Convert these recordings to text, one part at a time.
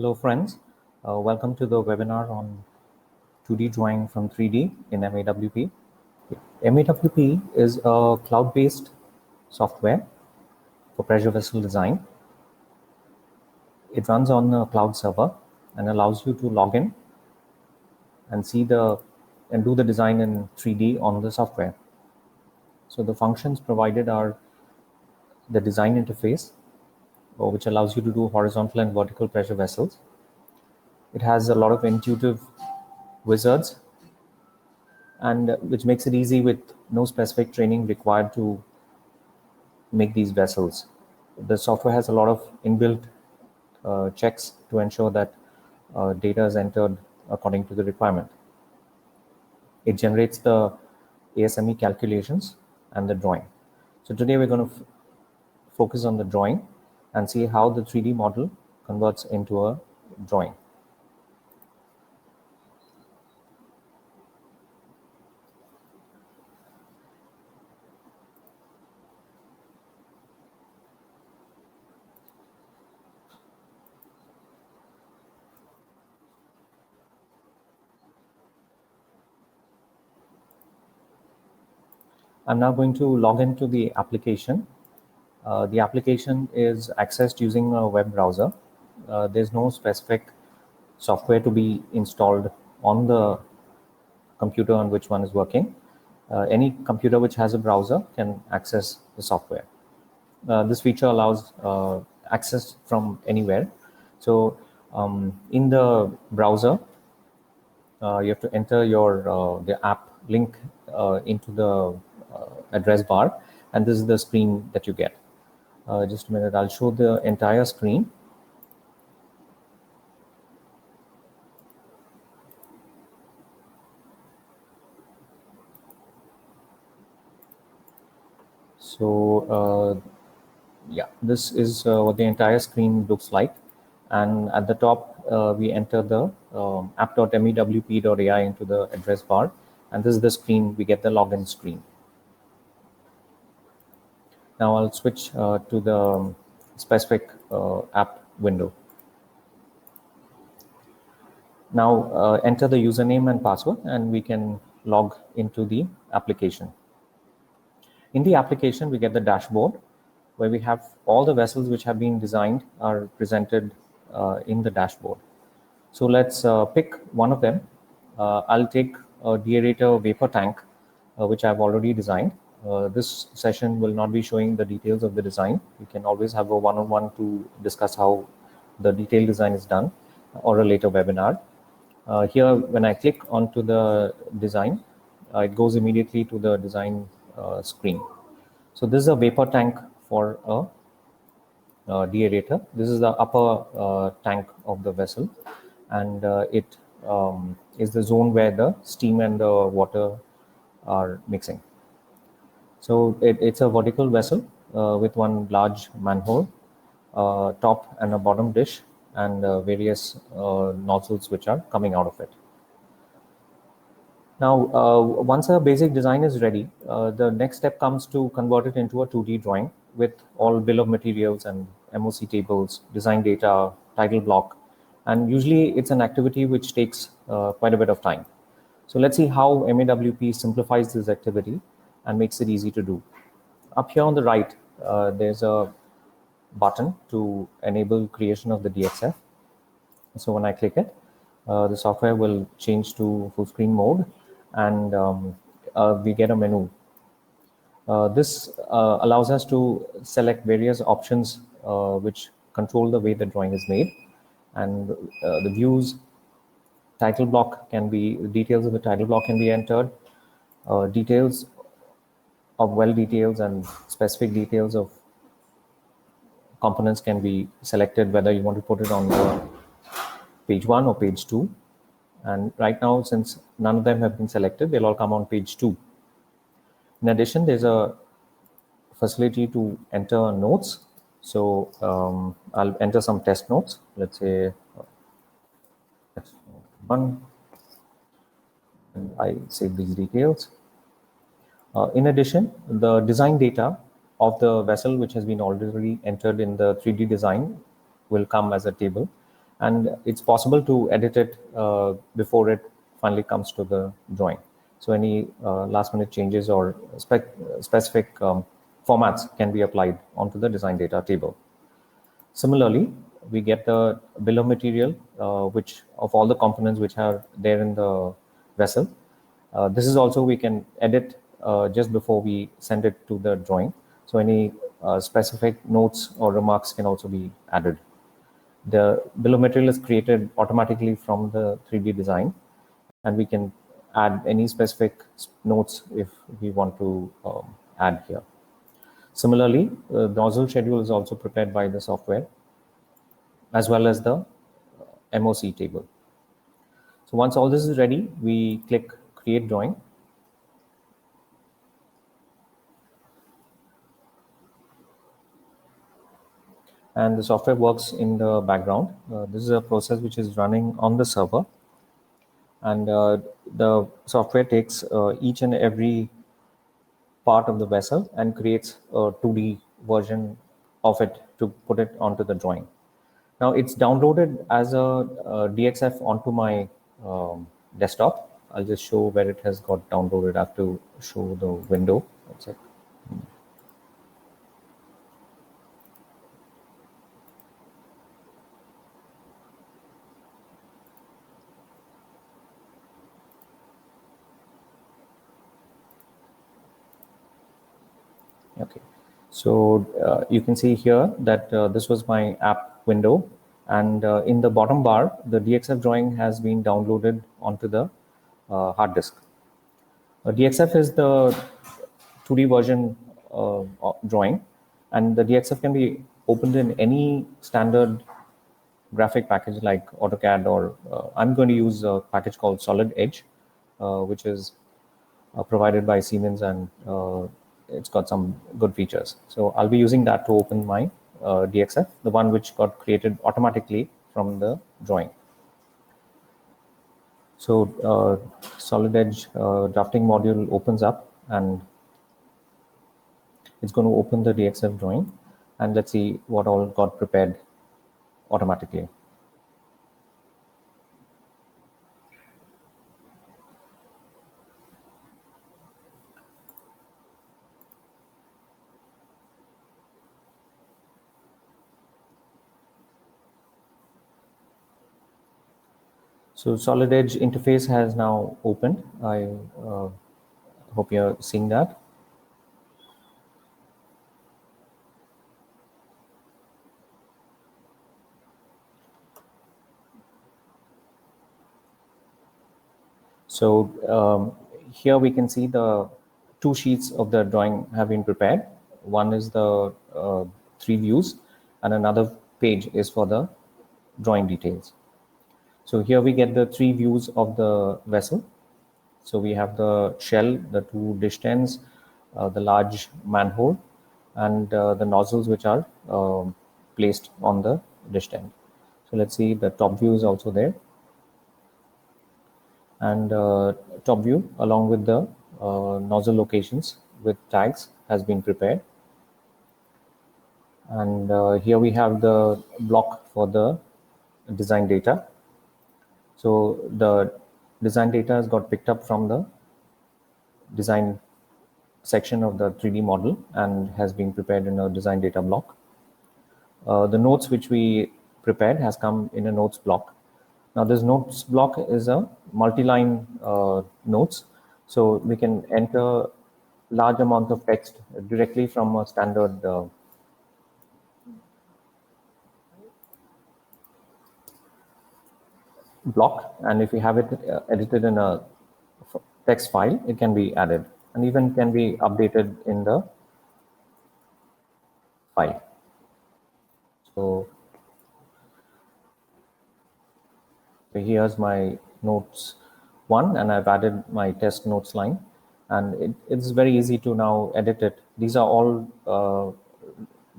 Hello friends, welcome to the webinar on 2D drawing from 3D in MAWP. MAWP is a cloud-based software for pressure vessel design. It runs on a cloud server and allows you to log in and do the design in 3D on the software. So the functions provided are the design interface, which allows you to do horizontal and vertical pressure vessels. It has a lot of intuitive wizards and which makes it easy with no specific training required to make these vessels. The software has a lot of inbuilt checks to ensure that data is entered according to the requirement. It generates the ASME calculations and the drawing. So today we're going to focus on the drawing and see how the 3D model converts into a drawing. I'm now going to log into the application. The application is accessed using a web browser. There's no specific software to be installed on the computer on which one is working. Any computer which has a browser can access the software. This feature allows access from anywhere. So in the browser, you have to enter the app link into the address bar, and this is the screen that you get. Just a minute, I'll show the entire screen. So yeah, this is what the entire screen looks like. And at the top, we enter the app.mewp.ai into the address bar. And this is the screen, we get the login screen. Now I'll switch to the specific app window. Now enter the username and password, and we can log into the application. In the application, we get the dashboard, where we have all the vessels which have been designed are presented in the dashboard. So let's pick one of them. I'll take a deaerator vapor tank, which I've already designed. This session will not be showing the details of the design. You can always have a one-on-one to discuss how the detailed design is done, or a later webinar. Here, when I click onto the design, it goes immediately to the design screen. So this is a vapor tank for a deaerator. This is the upper tank of the vessel, and it is the zone where the steam and the water are mixing. So it's a vertical vessel with one large manhole, top and a bottom dish, and various nozzles which are coming out of it. Now, once a basic design is ready, the next step comes to convert it into a 2D drawing with all bill of materials and MOC tables, design data, title block. And usually it's an activity which takes quite a bit of time. So let's see how MAWP simplifies this activity and makes it easy to do. Up here on the right, there's a button to enable creation of the DXF. So when I click it, the software will change to full screen mode, and we get a menu. This allows us to select various options which control the way the drawing is made, and the views, title block can be, details of the title block can be entered, details of well details and specific details of components can be selected, whether you want to put it on the page 1 or page 2. And right now, since none of them have been selected, they'll all come on page 2. In addition, there's a facility to enter notes. So I'll enter some test notes. Let's say test note 1, and I save these details. In addition, the design data of the vessel, which has been already entered in the 3D design, will come as a table. and it's possible to edit it before it finally comes to the drawing. So any last minute changes or specific formats can be applied onto the design data table. Similarly, we get the bill of material, which of all the components which are there in the vessel. This is also we can edit just before we send it to the drawing. So any specific notes or remarks can also be added. The bill of material is created automatically from the 3D design, and we can add any specific notes if we want to add here. Similarly, the nozzle schedule is also prepared by the software, as well as the MOC table. So once all this is ready, we click Create Drawing. And the software works in the background. This is a process which is running on the server. And the software takes each and every part of the vessel and creates a 2D version of it to put it onto the drawing. Now it's downloaded as a DXF onto my desktop. I'll just show where it has got downloaded. I have to show the window. One sec. Okay, so you can see here that this was my app window, and in the bottom bar, the DXF drawing has been downloaded onto the hard disk. DXF is the 2D version drawing, and the DXF can be opened in any standard graphic package like AutoCAD, or I'm going to use a package called Solid Edge, which is provided by Siemens, and it's got some good features. So I'll be using that to open my DXF, the one which got created automatically from the drawing. So Solid Edge drafting module opens up, and it's going to open the DXF drawing, and let's see what all got prepared automatically. So Solid Edge interface has now opened. I hope you're seeing that. So here we can see the two sheets of the drawing have been prepared. One is the 3 views, and another page is for the drawing details. So here we get the 3 views of the vessel. So we have the shell, the 2 dish tents, the large manhole, and the nozzles which are placed on the dish tent. So let's see, the top view is also there, and top view along with the nozzle locations with tags has been prepared. And here we have the block for the design data. So the design data has got picked up from the design section of the 3D model and has been prepared in a design data block. The notes which we prepared has come in a notes block. Now this notes block is a multi-line notes, so we can enter large amount of text directly from a standard block, and if we have it edited in a text file, it can be added and even can be updated in the file. So here's my notes 1, and I've added my test notes line, and it's very easy to now edit it. These are all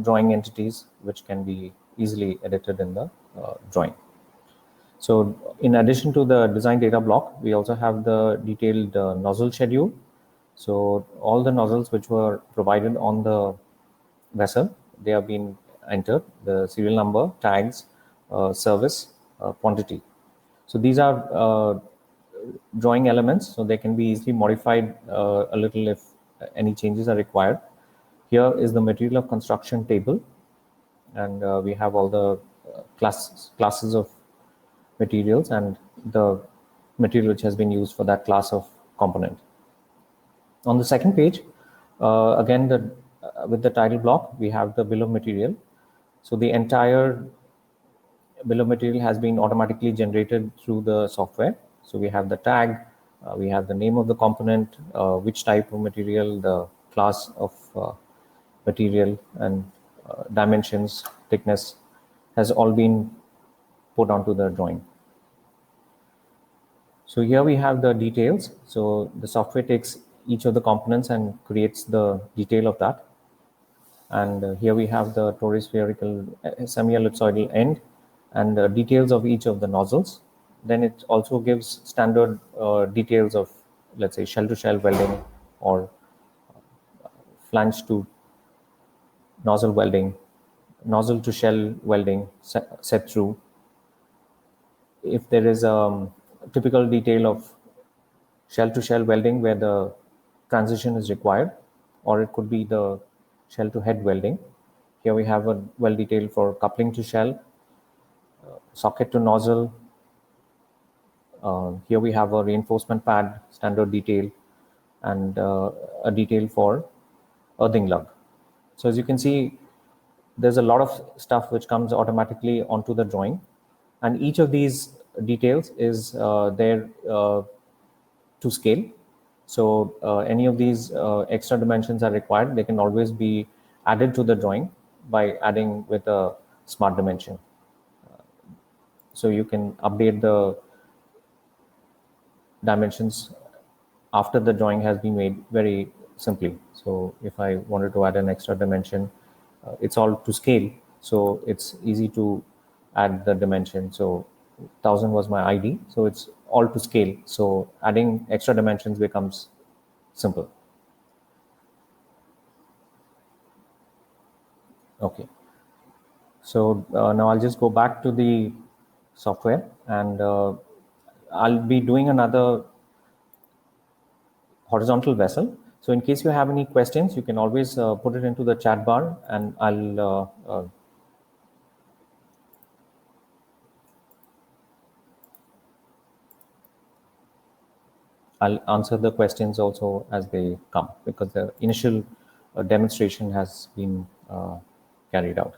drawing entities which can be easily edited in the drawing. So in addition to the design data block, we also have the detailed nozzle schedule. So all the nozzles which were provided on the vessel, they have been entered, the serial number, tags, service, quantity. So these are drawing elements, so they can be easily modified a little if any changes are required. Here is the material of construction table, and we have all the classes of materials and the material which has been used for that class of component. On the second page, again, with the title block, we have the bill of material. So the entire bill of material has been automatically generated through the software. So we have the tag, we have the name of the component, which type of material, the class of material, and dimensions, thickness has all been put onto the drawing. So here we have the details. So the software takes each of the components and creates the detail of that. And here we have the torus spherical semi-ellipsoidal end and details of each of the nozzles. Then it also gives standard details of, let's say, shell-to-shell welding or flange to nozzle welding, nozzle to shell welding set through. If there is a typical detail of shell-to-shell welding where the transition is required, or it could be the shell to head welding. Here we have a weld detail for coupling to shell, socket to nozzle. Here we have a reinforcement pad standard detail and a detail for earthing lug. So as you can see, there's a lot of stuff which comes automatically onto the drawing, and each of these details is there to scale. So any of these extra dimensions are required, they can always be added to the drawing by adding with a smart dimension. So you can update the dimensions after the drawing has been made very simply. So if I wanted to add an extra dimension, it's all to scale. So it's easy to add the dimension. So 1000 was my ID. So it's all to scale. So adding extra dimensions becomes simple. Okay. So now I'll just go back to the software, and I'll be doing another horizontal vessel. So in case you have any questions, you can always put it into the chat bar, and I'll answer the questions also as they come, because the initial demonstration has been carried out.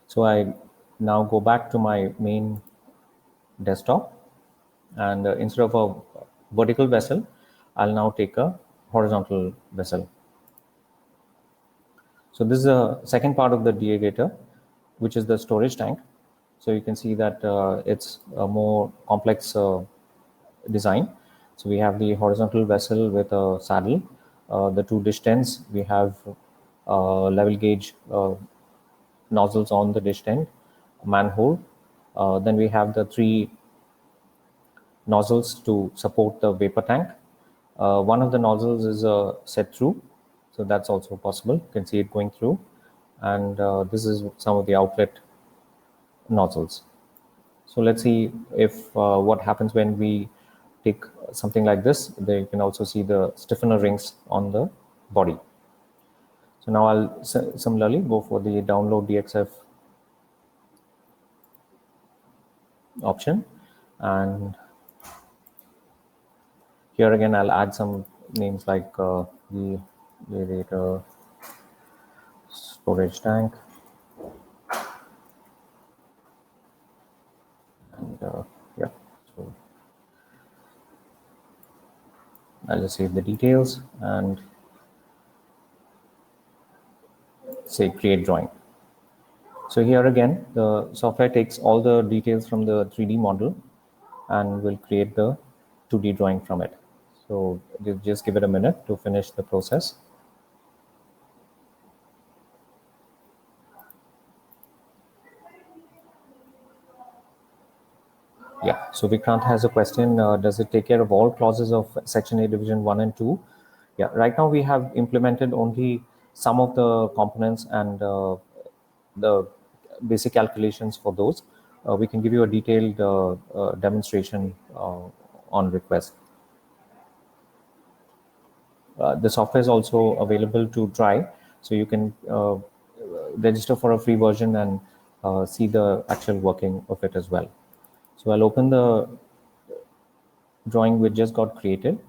So I now go back to my main desktop, and instead of a vertical vessel, I'll now take a horizontal vessel. So this is the second part of the DA data, which is the storage tank. So you can see that it's a more complex design. So we have the horizontal vessel with a saddle, the two dish tents, we have level gauge nozzles on the dish tent, a manhole. Then we have the three nozzles to support the vapor tank. One of the nozzles is set through, so that's also possible. You can see it going through. And this is some of the outlet nozzles. So let's see if what happens when we take something like this. There you can also see the stiffener rings on the body. So now I'll similarly go for the download DXF option, and here again I'll add some names like the radiator, storage tank, and yeah, so I'll just save the details and say create drawing. So here again, the software takes all the details from the 3D model and will create the 2D drawing from it. So just give it a minute to finish the process. Yeah, so Vikrant has a question. Does it take care of all clauses of Section A Division 1 and 2? Yeah, right now we have implemented only some of the components and the basic calculations for those, we can give you a detailed demonstration on request. The software is also available to try, so you can register for a free version and see the actual working of it as well. So I'll open the drawing which just got created.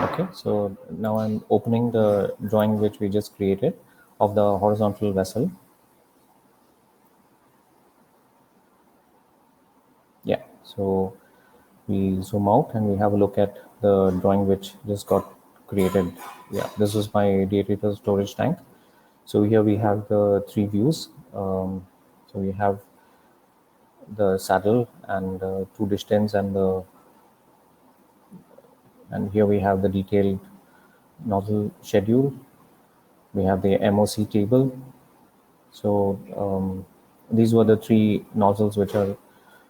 Okay, so now I'm opening the drawing which we just created of the horizontal vessel. Yeah, so we zoom out and we have a look at the drawing which just got created. Yeah, this is my deaerator storage tank. So here we have the three views. So we have the saddle and two distance and here we have the detailed nozzle schedule. We have the MOC table. So these were the three nozzles which are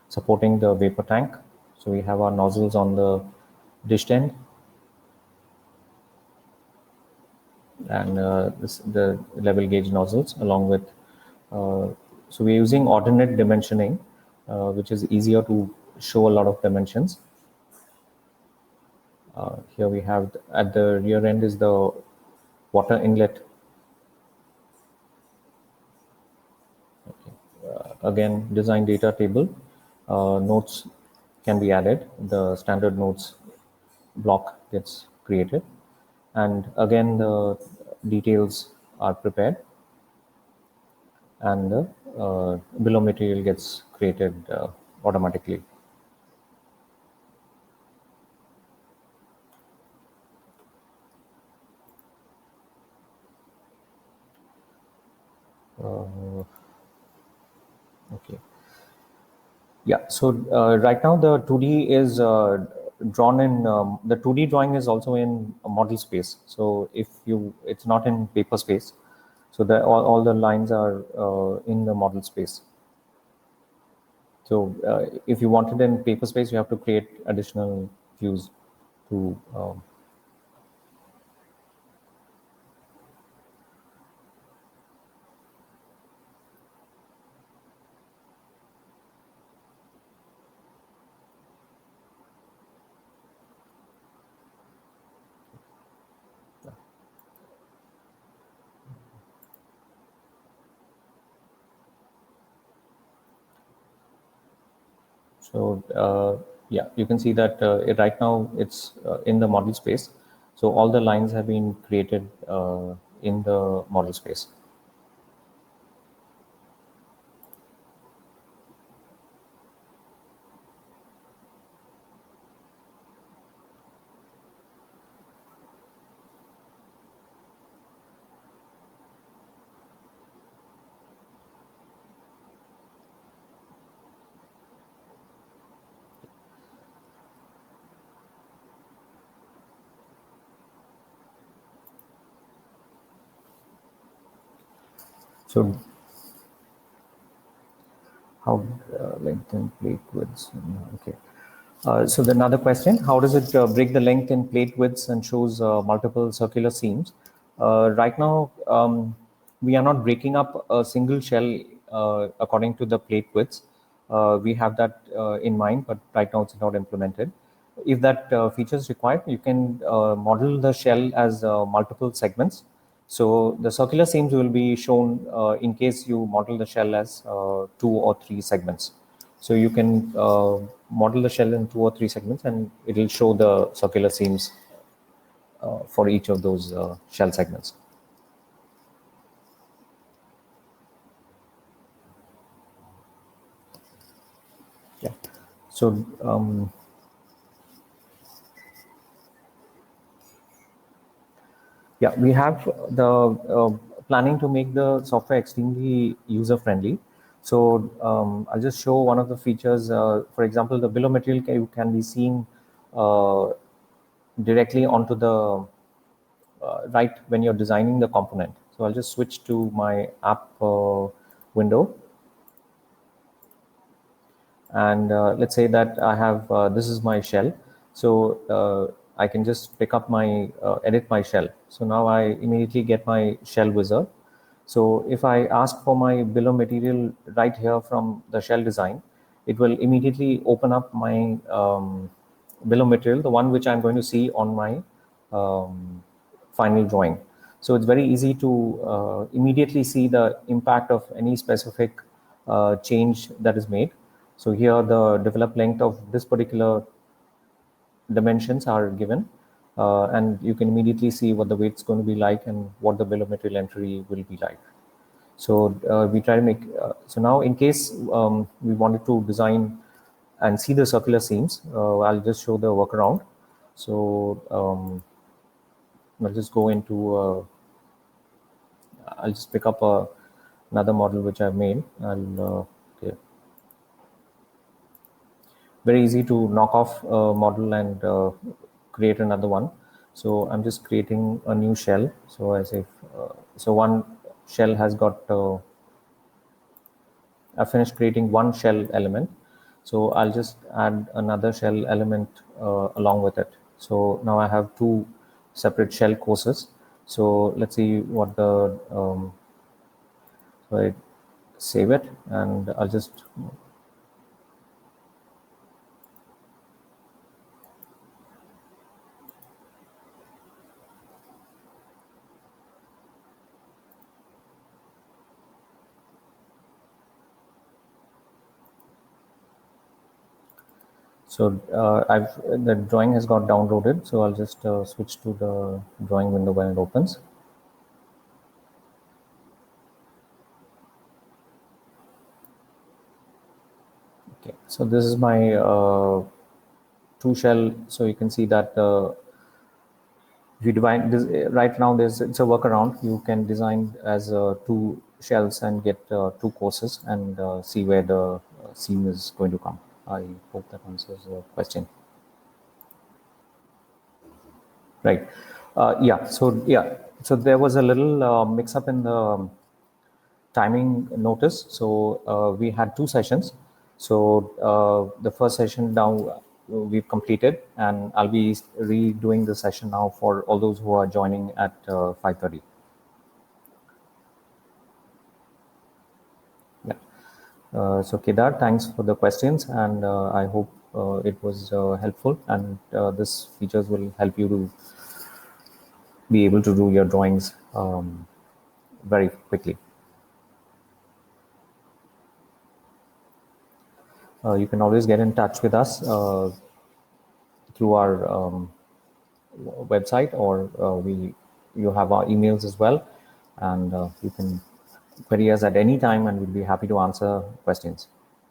supporting the vapor tank. So we have our nozzles on the dish end, and the level gauge nozzles along with. So we're using ordinate dimensioning, which is easier to show a lot of dimensions. Here we have at the rear end is the water inlet. Again, design data table. Notes can be added. The standard notes block gets created. And again, the details are prepared. And the bill of material gets created automatically. Okay. Yeah, so right now the 2D is drawn in, the 2D drawing is also in a model space. So if you, it's not in paper space. So all the lines are in the model space. So if you want it in paper space, you have to create additional views to So yeah, you can see that right now it's in the model space. So all the lines have been created in the model space. So how length and plate widths? Okay. So the another question: how does it break the length in plate widths and shows multiple circular seams? Right now, we are not breaking up a single shell according to the plate widths. We have that in mind, but right now it's not implemented. If that feature is required, you can model the shell as multiple segments. So the circular seams will be shown in case you model the shell as 2 or 3 segments. So you can model the shell in 2 or 3 segments, and it will show the circular seams for each of those shell segments. Yeah. So yeah, we have the planning to make the software extremely user friendly. So I'll just show one of the features. For example, the bill of material can be seen uh, directly onto the right when you're designing the component. So I'll just switch to my app window. And let's say that I have this is my shell, so I can just pick up my edit my shell. So now I immediately get my shell wizard. So if I ask for my bill of material right here from the shell design, it will immediately open up my bill of material, the one which I'm going to see on my final drawing. So it's very easy to immediately see the impact of any specific change that is made. So here the developed length of this particular dimensions are given, and you can immediately see what the weight's going to be like and what the bill of material entry will be like. So we try to make, so now in case we wanted to design and see the circular seams, I'll just show the workaround. So I'll just go into, I'll just pick up another model which I've made. Okay. Very easy to knock off a model and create another one. So I'm just creating a new shell. So as if, so one shell has got, I finished creating one shell element. So I'll just add another shell element along with it. So now I have two separate shell courses. So let's see what the, so I save it and I'll just, so the drawing has got downloaded. So I'll just switch to the drawing window when it opens. Okay, so this is my two shell. So you can see that if you divide this right now, it's a workaround. You can design as two shells and get two courses and see where the seam is going to come. I hope that answers the question. Right. Yeah. So there was a little mix up in the timing notice. So we had two sessions. So the first session now we've completed, and I'll be redoing the session now for all those who are joining at 5:30. Yeah. So Kedar, thanks for the questions, and I hope it was helpful, and this features will help you to be able to do your drawings very quickly. You can always get in touch with us through our website, or you have our emails as well, and you can query us at any time, and we'll be happy to answer questions.